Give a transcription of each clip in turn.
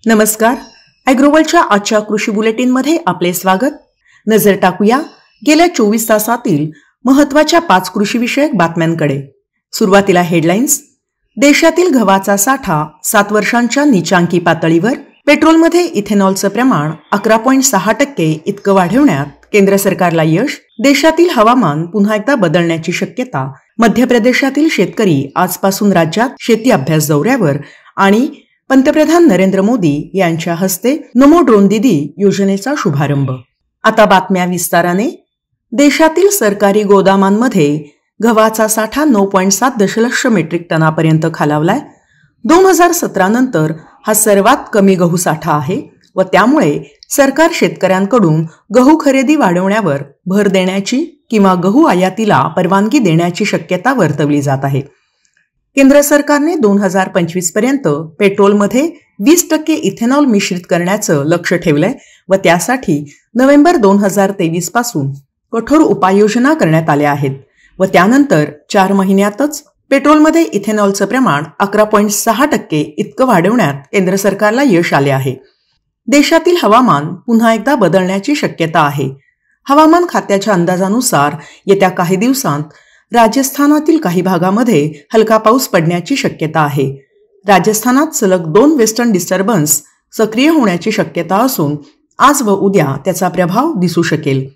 नमस्कार. ॲग्रोवर्ल्डच्या आजच्या कृषी बुलेटिनमध्ये आपले स्वागत. नजर टाकूया गेल्या 24 तासातील महत्त्वाच्या 5 कृषीविषयक बातम्यांकडे. सुरुवातीला हेडलाईन्स. देशातील गव्हाचा साठा 7 वर्षांच्या नीचांकी पातळीवर. पेट्रोलमध्ये इथेनॉलचं प्रमाण 11.6% इतकं वाढवण्यात केंद्र सरकारला यश. देशातील हवामान पुन्हा एकदा बदलण्याची शक्यता. मध्य प्रदेशातील शेतकरी आजपासून राज्यात शेती अभ्यास दौऱ्यावर. आणि पंतप्रधान नरेंद्र मोदी यांच्या हस्ते नमो ड्रोन दीदी योजनेचा शुभारंभ. आता बातम्या विस्ताराने. देशातील सरकारी गोदामांमध्ये गव्हाचा साठा 9.7 दशलक्ष मेट्रिक टनापर्यंत खालावलाय. 2017 नंतर हा सर्वात कमी गहू साठा आहे व त्यामुळे सरकार शेतकऱ्यांकडून गहू खरेदी वाढवण्यावर भर देण्याची किंवा गहू आयातीला परवानगी देण्याची शक्यता वर्तवली जात आहे. केंद्र सरकारने 2025 पर्यंत पेट्रोलमध्ये 20% इथेनॉल मिश्रित करण्याचं लक्ष्य ठेवलंय व त्यासाठी नोव्हेंबर 2023 पासून कठोर उपाययोजना करण्यात आल्या आहेत व त्यानंतर 4 महिन्यातच पेट्रोलमध्ये इथेनॉलचं प्रमाण 11.6% इतकं वाढवण्यात केंद्र सरकारला यश आले आहे. देशातील हवामान पुन्हा एकदा बदलण्याची शक्यता आहे. हवामान खात्याच्या अंदाजानुसार येत्या काही दिवसांत राजस्थानातील काही भागामध्ये हलका पाऊस पडण्याची शक्यता आहे. राजस्थानात सलग 2 वेस्टर्न डिस्टर्बन्स सक्रिय होण्याची शक्यता असून आज व उद्या त्याचा प्रभाव दिसू शकेल.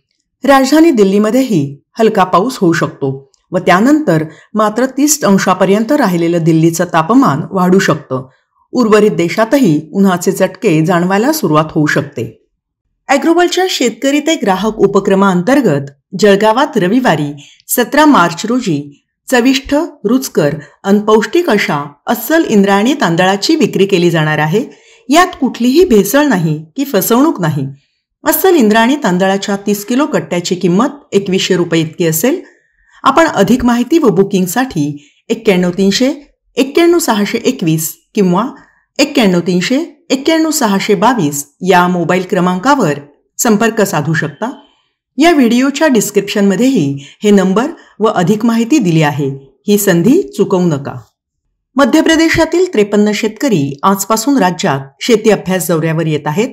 राजधानी दिल्लीमध्येही हलका पाऊस होऊ शकतो व त्यानंतर मात्र 30 अंशापर्यंत राहिलेलं दिल्लीचं तापमान वाढू शकतं. उर्वरित देशातही उन्हाचे चटके जाणवायला सुरुवात होऊ शकते. ॲग्रोवर्ल्डच्या शेतकरी ते ग्राहक उपक्रमाअंतर्गत जळगावात रविवारी 17 मार्च रोजी चविष्ट, रुचकर आणि पौष्टिक अशा अस्सल इंद्रायणी तांदळाची विक्री केली जाणार आहे. यात कुठलीही भेसळ नाही की फसवणूक नाही. अस्सल इंद्रायणी तांदळाच्या 30 किलो कट्ट्याची किंमत 2100 रुपये इतकी असेल. आपण अधिक माहिती व बुकिंगसाठी 91 300 91 621 किंवा 91 300 91 622 या मोबाईल क्रमांकावर संपर्क साधू शकता. या व्हिडिओच्या डिस्क्रिप्शनमध्येही हे नंबर व अधिक माहिती दिली आहे. ही संधी चुकवू नका. मध्य प्रदेशातील 53 शेतकरी आजपासून राज्यात शेती अभ्यास दौऱ्यावर येत आहेत.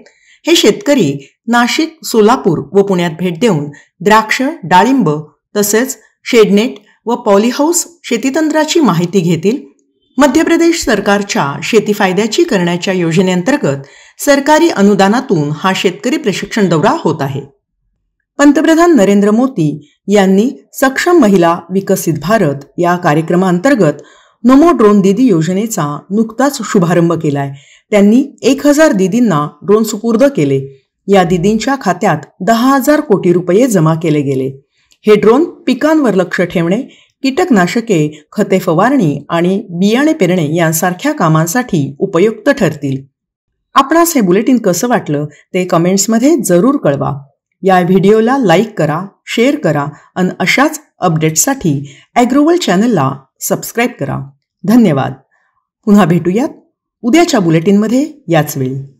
हे शेतकरी नाशिक, सोलापूर व पुण्यात भेट देऊन द्राक्ष, डाळिंब तसेच शेडनेट व पॉलीहाऊस शेतीतंत्राची माहिती घेतील. मध्य प्रदेश सरकारच्या शेती फायद्याची करण्याच्या योजनेअंतर्गत सरकारी अनुदानातून हा शेतकरी प्रशिक्षण दौरा होत आहे. पंतप्रधान नरेंद्र मोदी यांनी सक्षम महिला विकसित भारत या कार्यक्रमाअंतर्गत नमो ड्रोन दीदी योजनेचा नुकताच शुभारंभ केलाय. त्यांनी 1000 दीदींना ड्रोन सुपूर्द केले. या दीदींच्या खात्यात 10,000 कोटी रुपये जमा केले गेले. हे ड्रोन पिकांवर लक्ष ठेवणे, कीटकनाशके, खते फवारणी आणि बियाणे पेरणे यांसारख्या कामांसाठी उपयुक्त ठरतील. आपणास हे बुलेटिन कसं वाटलं ते कमेंट्समध्ये जरूर कळवा. या व्हिडिओला लाईक करा, शेअर करा आणि अशाच अपडेट्ससाठी ॲग्रोवर्ल्ड चॅनलला सबस्क्राईब करा. धन्यवाद. पुन्हा भेटूयात उद्याच्या बुलेटिनमध्ये याच वेळी.